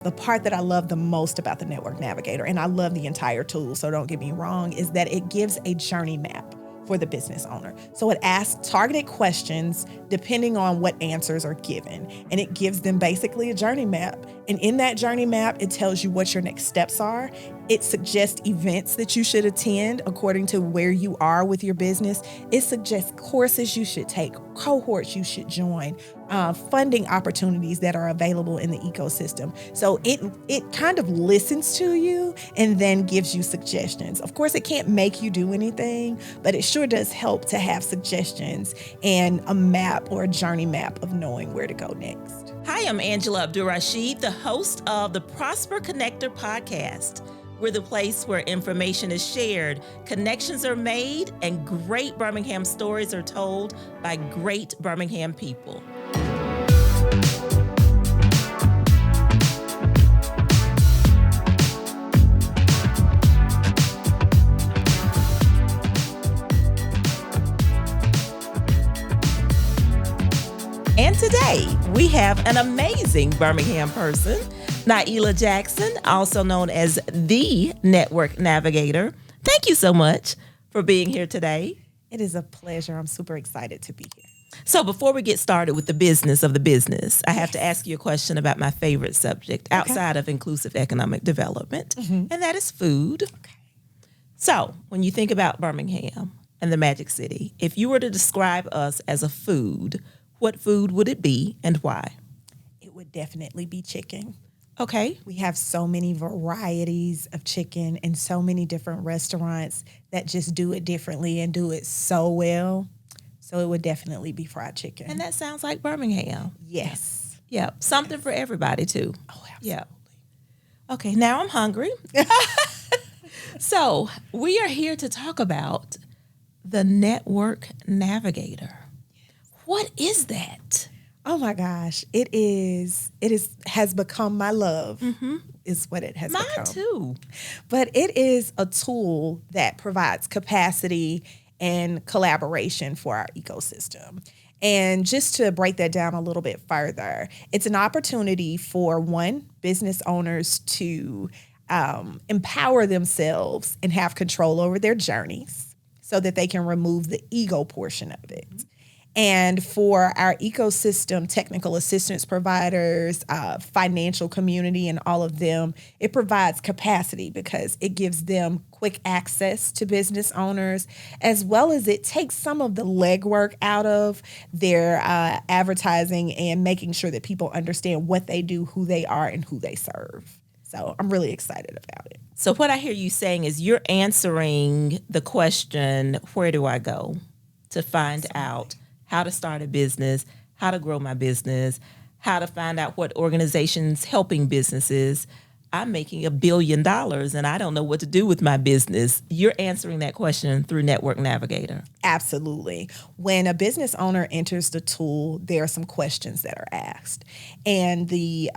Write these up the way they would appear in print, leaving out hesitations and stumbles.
The part that I love the most about the Network Navigator, and I love the entire tool, so don't get me wrong, is that it gives a journey map for the business owner. So it asks targeted questions depending on what answers are given. And it gives them basically a journey map. And in that journey map, it tells you what your next steps are. It suggests events that you should attend according to where you are with your business. It suggests courses you should take, cohorts you should join, funding opportunities that are available in the ecosystem. So it kind of listens to you and then gives you suggestions. Of course, it can't make you do anything, but it sure does help to have suggestions and a map or a journey map of knowing where to go next. Hi, I'm Angela Abdul-Rashid, the host of the Prosper Connector podcast. We're the place where information is shared, connections are made, and great Birmingham stories are told by great Birmingham people. And today, we have an amazing Birmingham person, Naila Jackson, also known as the Network Navigator. Thank you so much for being here today. It is a pleasure. I'm super excited to be here. So before we get started with the business of the business, I have to ask you a question about my favorite subject outside of inclusive economic development, and that is food. Okay. So when you think about Birmingham and the Magic City, if you were to describe us as a food, what food would it be and why? It would definitely be chicken. Okay. We have so many varieties of chicken and so many different restaurants that just do it differently and do it so well. So it would definitely be fried chicken. And that sounds like Birmingham. Yes. Yeah. Something for everybody too. Oh, absolutely. Yeah. Okay. Now I'm hungry. So we are here to talk about the Network Navigator. What is that? Oh my gosh. It has become my love, is what it has become. Mine too. But it is a tool that provides capacity and collaboration for our ecosystem. And just to break that down a little bit further, it's an opportunity for business owners to empower themselves and have control over their journeys so that they can remove the ego portion of it. And for our ecosystem, technical assistance providers, financial community, and all of them, it provides capacity because it gives them quick access to business owners, as well as it takes some of the legwork out of their advertising and making sure that people understand what they do, who they are, and who they serve. So I'm really excited about it. So what I hear you saying is you're answering the question, where do I go to find out how to start a business, how to grow my business, how to find out what organizations helping businesses. I'm making $1 billion and I don't know what to do with my business. You're answering that question through Network Navigator. Absolutely. When a business owner enters the tool, there are some questions that are asked. And the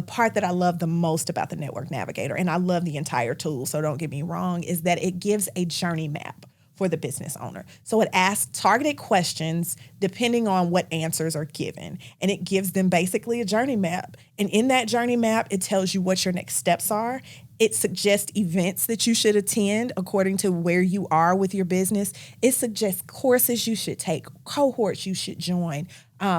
part that I love the most about the Network Navigator, and I love the entire tool, so don't get me wrong, is that it gives a journey map for the business owner. So it asks targeted questions depending on what answers are given. And it gives them basically a journey map. And in that journey map, it tells you what your next steps are. It suggests events that you should attend according to where you are with your business. It suggests courses you should take, cohorts you should join,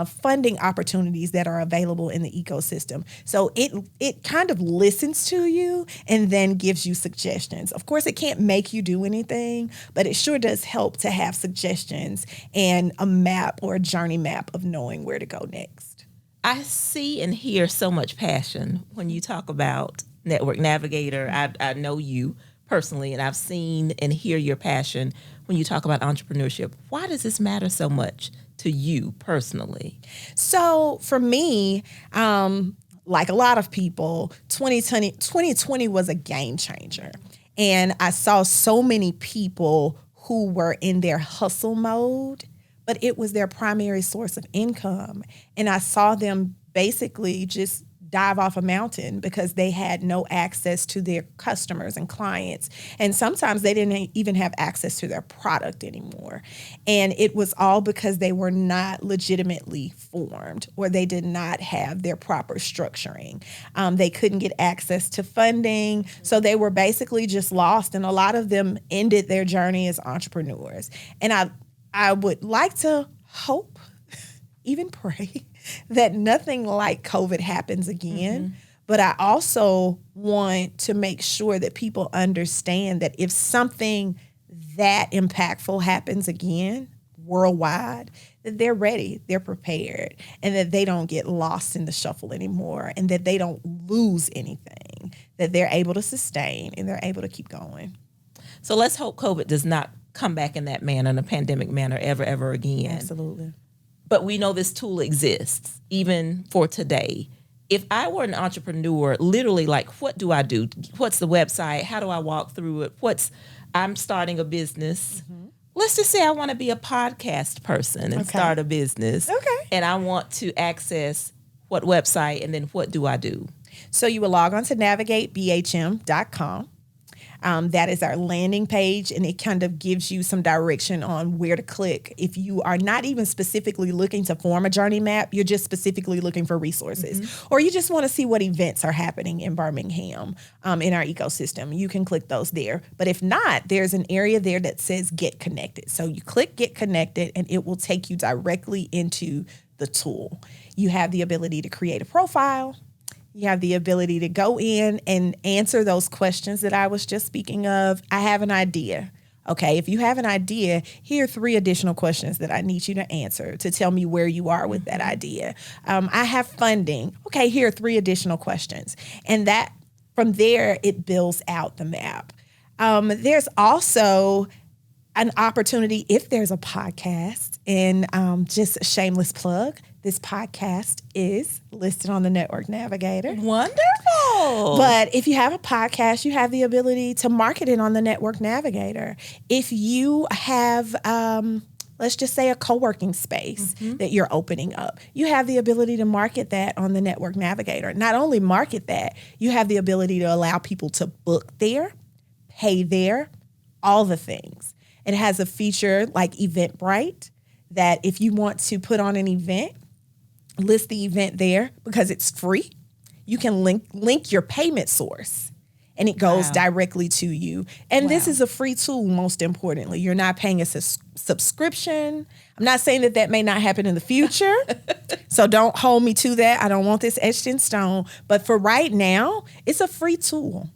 funding opportunities that are available in the ecosystem. So it kind of listens to you and then gives you suggestions. Of course, it can't make you do anything, but it sure does help to have suggestions and a map or a journey map of knowing where to go next. I see and hear so much passion when you talk about Network Navigator. I know you personally, and I've seen and hear your passion when you talk about entrepreneurship. Why does this matter so much to you personally? So for me, like a lot of people, 2020 was a game changer. And I saw so many people who were in their hustle mode, but it was their primary source of income. And I saw them basically just dive off a mountain because they had no access to their customers and clients. And sometimes they didn't even have access to their product anymore. And it was all because they were not legitimately formed, or they did not have their proper structuring. They couldn't get access to funding. So they were basically just lost. And a lot of them ended their journey as entrepreneurs. And I would like to hope, even pray, that nothing like COVID happens again. But I also want to make sure that people understand that if something that impactful happens again worldwide, that they're ready, they're prepared, and that they don't get lost in the shuffle anymore, and that they don't lose anything, that they're able to sustain and they're able to keep going. So let's hope COVID does not come back in that manner, in a pandemic manner, ever again. Absolutely. But we know this tool exists, even for today. If I were an entrepreneur, literally, like, what do I do? What's the website? How do I walk through it? I'm starting a business. Let's just say I want to be a podcast person and start a business. Okay. And I want to access what website, and then what do I do? So you will log on to navigatebhm.com. That is our landing page, and it kind of gives you some direction on where to click. If you are not even specifically looking to form a journey map, you're just specifically looking for resources, or you just want to see what events are happening in Birmingham in our ecosystem, you can click those there. But if not, there's an area there that says Get Connected. So you click Get Connected, and it will take you directly into the tool. You have the ability to create a profile. You have the ability to go in and answer those questions that I was just speaking of. I have an idea. Okay, if you have an idea, here are 3 additional questions that I need you to answer to tell me where you are with that idea. I have funding. Okay, here are 3 additional questions. And that, from there, it builds out the map. There's also an opportunity, if there's a podcast, and just a shameless plug, this podcast is listed on the Network Navigator. Wonderful. But if you have a podcast, you have the ability to market it on the Network Navigator. If you have, let's just say, a co-working space that you're opening up, you have the ability to market that on the Network Navigator. Not only market that, you have the ability to allow people to book there, pay there, all the things. It has a feature like Eventbrite that if you want to put on an event, list the event there because it's free. You can link your payment source, and it goes directly to you. And this is a free tool, most importantly. You're not paying a subscription. I'm not saying that may not happen in the future, so don't hold me to that. I don't want this etched in stone. But for right now, it's a free tool.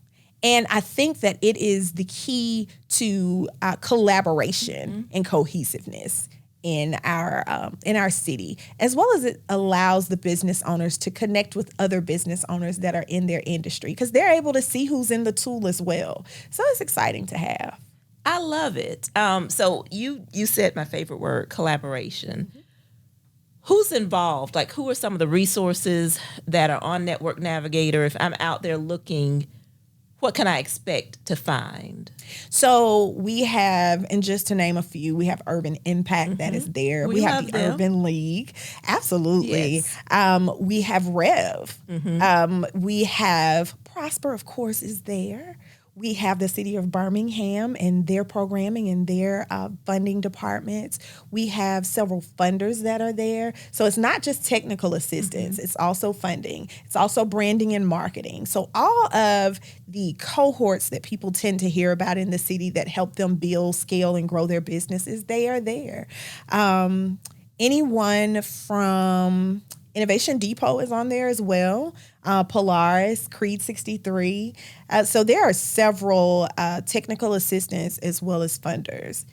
And I think that it is the key to collaboration and cohesiveness in our city, as well as it allows the business owners to connect with other business owners that are in their industry, because they're able to see who's in the tool as well. So it's exciting to have. I love it. So you said my favorite word, collaboration. Who's involved? Like, who are some of the resources that are on Network Navigator? If I'm out there looking, what can I expect to find? So we have, and just to name a few, we have Urban Impact that is there. We have the Urban League. Absolutely. Yes. We have Rev. We have Prosper, of course, is there. We have the city of Birmingham and their programming and their funding departments. We have several funders that are there. So it's not just technical assistance. It's also funding. It's also branding and marketing. So all of the cohorts that people tend to hear about in the city that help them build, scale, and grow their businesses, they are there. Anyone from Innovation Depot is on there as well. Polaris, Creed 63. So there are several technical assistants as well as funders,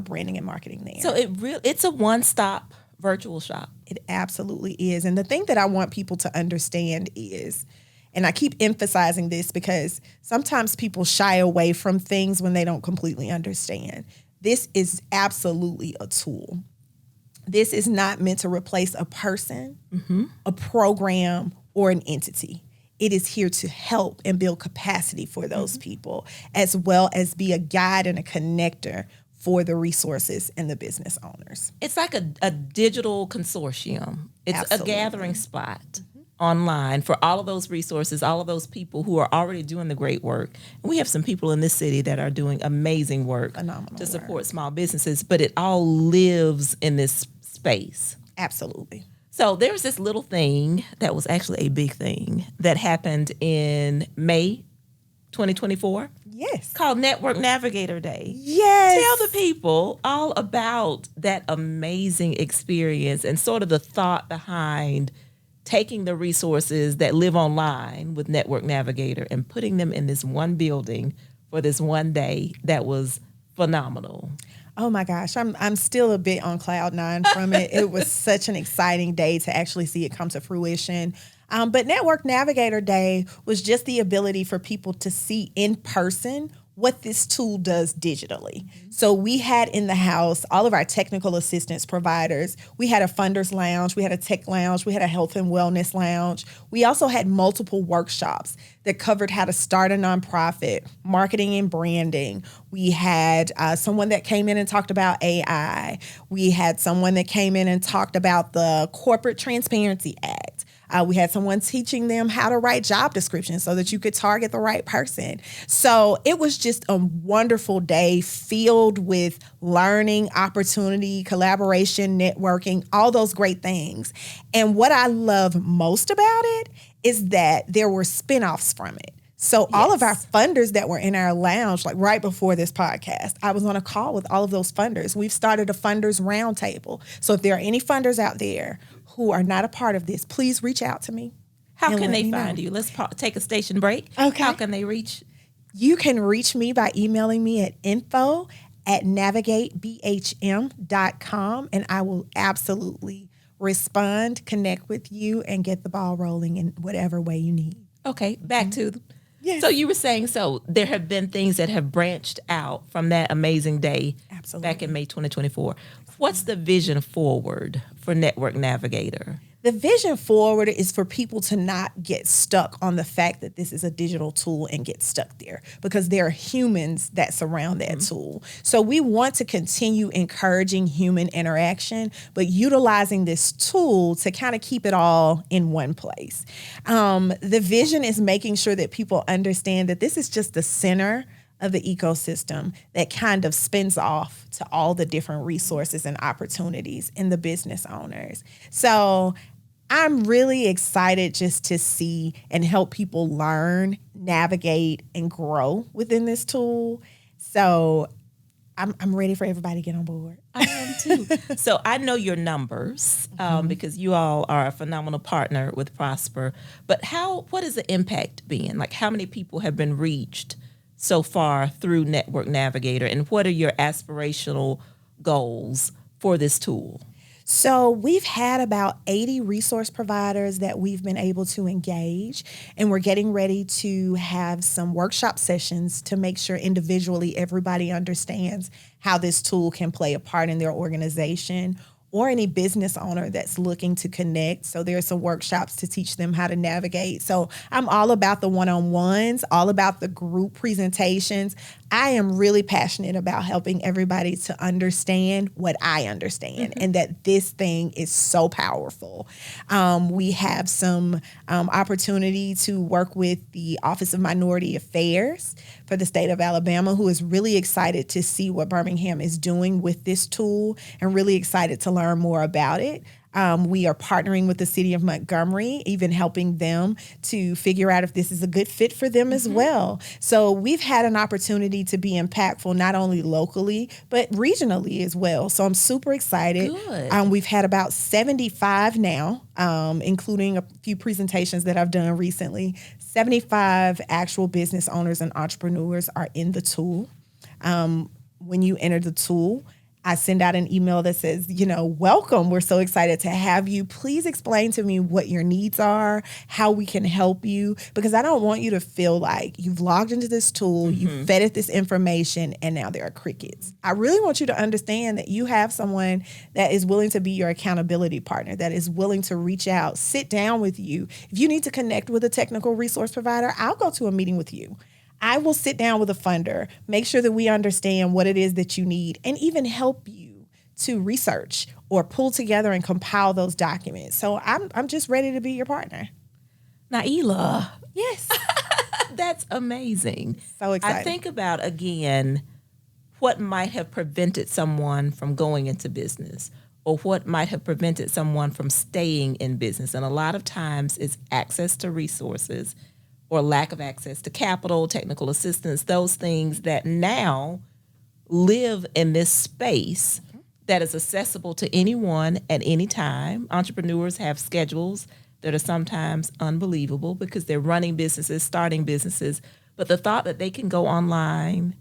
branding and marketing there. So it's a one-stop virtual shop. It absolutely is. And the thing that I want people to understand is, and I keep emphasizing this because sometimes people shy away from things when they don't completely understand. This is absolutely a tool. This is not meant to replace a person, a program, or an entity. It is here to help and build capacity for those people, as well as be a guide and a connector for the resources and the business owners. It's like a digital consortium. It's Absolutely. A gathering spot online for all of those resources, all of those people who are already doing the great work. And we have some people in this city that are doing amazing work Phenomenal to support work. small businesses, but it all lives in this space. Absolutely. So there was this little thing that was actually a big thing that happened in May 2024 Yes. called Network Navigator Day. Yes. Tell the people all about that amazing experience and sort of the thought behind taking the resources that live online with Network Navigator and putting them in this one building for this one day that was phenomenal. Oh my gosh, I'm still a bit on cloud nine from it. It was such an exciting day to actually see it come to fruition. But Network Navigator Day was just the ability for people to see in person what this tool does digitally. So we had in the house all of our technical assistance providers. We had a funders lounge, we had a tech lounge, we had a health and wellness lounge. We also had multiple workshops that covered how to start a nonprofit, marketing and branding. We had someone that came in and talked about AI. We had someone that came in and talked about the Corporate Transparency Act. We had someone teaching them how to write job descriptions so that you could target the right person. So it was just a wonderful day filled with learning, opportunity, collaboration, networking, all those great things. And what I love most about it is that there were spinoffs from it. So all of our funders that were in our lounge, like right before this podcast, I was on a call with all of those funders. We've started a funders roundtable. So if there are any funders out there who are not a part of this, please reach out to me. How can they find you? Let's take a station break. Okay. How can they reach? You can reach me by emailing me at info@navigatebhm.com, and I will absolutely respond, connect with you, and get the ball rolling in whatever way you need. Okay, back to Yes. So you were saying, so there have been things that have branched out from that amazing day back in May 2024. What's the vision forward for Network Navigator? The vision forward is for people to not get stuck on the fact that this is a digital tool and get stuck there, because there are humans that surround that tool. So we want to continue encouraging human interaction, but utilizing this tool to kind of keep it all in one place. The vision is making sure that people understand that this is just the center of the ecosystem that kind of spins off to all the different resources and opportunities in the business owners. So I'm really excited just to see and help people learn, navigate, and grow within this tool. So I'm ready for everybody to get on board. I am too. So I know your numbers because you all are a phenomenal partner with Prosper. But what has the impact been? Like, how many people have been reached so far through Network Navigator, and what are your aspirational goals for this tool? So we've had about 80 resource providers that we've been able to engage, and we're getting ready to have some workshop sessions to make sure individually everybody understands how this tool can play a part in their organization, or any business owner that's looking to connect. So there's some workshops to teach them how to navigate. So I'm all about the one-on-ones, all about the group presentations. I am really passionate about helping everybody to understand what I understand, and that this thing is so powerful. We have some opportunity to work with the Office of Minority Affairs for the state of Alabama, who is really excited to see what Birmingham is doing with this tool and really excited to learn more about it. We are partnering with the city of Montgomery, even helping them to figure out if this is a good fit for them as well. So we've had an opportunity to be impactful, not only locally, but regionally as well. So I'm super excited. Good. We've had about 75 now, including a few presentations that I've done recently. 75 actual business owners and entrepreneurs are in the tool. When you enter the tool, I send out an email that says, welcome. We're so excited to have you. Please explain to me what your needs are, how we can help you, because I don't want you to feel like you've logged into this tool, you've fed it this information, and now there are crickets. I really want you to understand that you have someone that is willing to be your accountability partner, that is willing to reach out, sit down with you. If you need to connect with a technical resource provider, I'll go to a meeting with you. I will sit down with a funder, make sure that we understand what it is that you need, and even help you to research or pull together and compile those documents. So I'm just ready to be your partner. Naila, Yes. that's amazing. So exciting. I think about, again, what might have prevented someone from going into business or what might have prevented someone from staying in business. And a lot of times it's access to resources or lack of access to capital, technical assistance, those things that now live in this space that is accessible to anyone at any time. Entrepreneurs have schedules that are sometimes unbelievable because they're running businesses, starting businesses, but the thought that they can go online,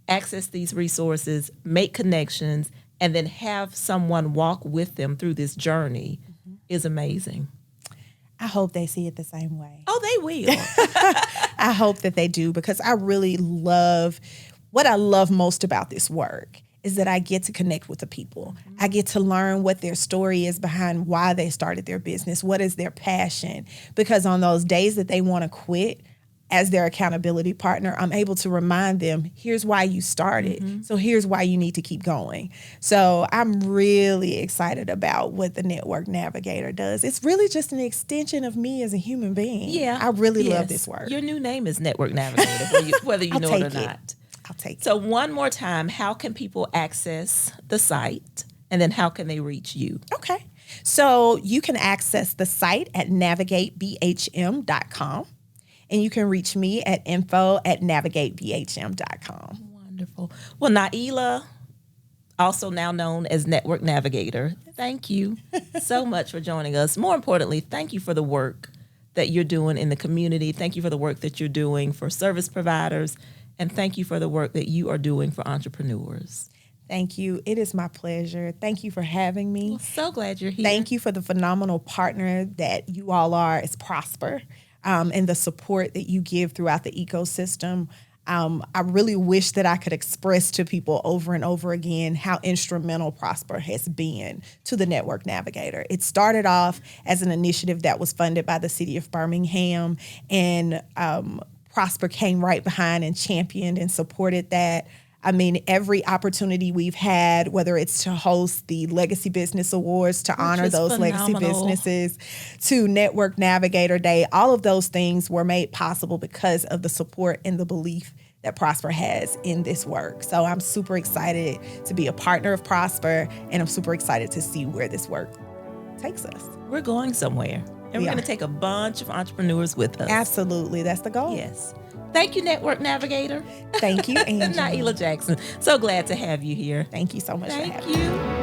access these resources, make connections, and then have someone walk with them through this journey is amazing. I hope they see it the same way. Oh, they will. I hope that they do, because I really love, what I love most about this work is that I get to connect with the people. I get to learn what their story is behind why they started their business, what is their passion, because on those days that they want to quit, as their accountability partner, I'm able to remind them, here's why you started. So here's why you need to keep going. So I'm really excited about what the Network Navigator does. It's really just an extension of me as a human being. Yeah. I really Yes. love this work. Your new name is Network Navigator, whether you I'll know it or take it. not. I'll take it. So one more time, how can people access the site? And then how can they reach you? Okay. So you can access the site at navigatebhm.com. And you can reach me at info@navigatebhm.com. Wonderful. Well, Naila, also now known as Network Navigator, thank you so much for joining us. More importantly, thank you for the work that you're doing in the community. Thank you for the work that you're doing for service providers. And thank you for the work that you are doing for entrepreneurs. Thank you. It is my pleasure. Thank you for having me. Well, so glad you're here. Thank you for the phenomenal partner that you all are as Prosper, and the support that you give throughout the ecosystem. I really wish that I could express to people over and over again how instrumental Prosper has been to the Network Navigator. It started off as an initiative that was funded by the city of Birmingham, and Prosper came right behind and championed and supported that. I mean, every opportunity we've had, whether it's to host the Legacy Business Awards, to honor is those legacy phenomenal. businesses, to Network Navigator Day, all of those things were made possible because of the support and the belief that Prosper has in this work. So I'm super excited to be a partner of Prosper, and I'm super excited to see where this work takes us. We're going somewhere. And We we're are. going to take a bunch of entrepreneurs with us. Absolutely. That's the goal. Yes. Thank you, Network Navigator. Thank you, Angie. Naila Jackson. So glad to have you here. Thank you so much for Thank having me. you.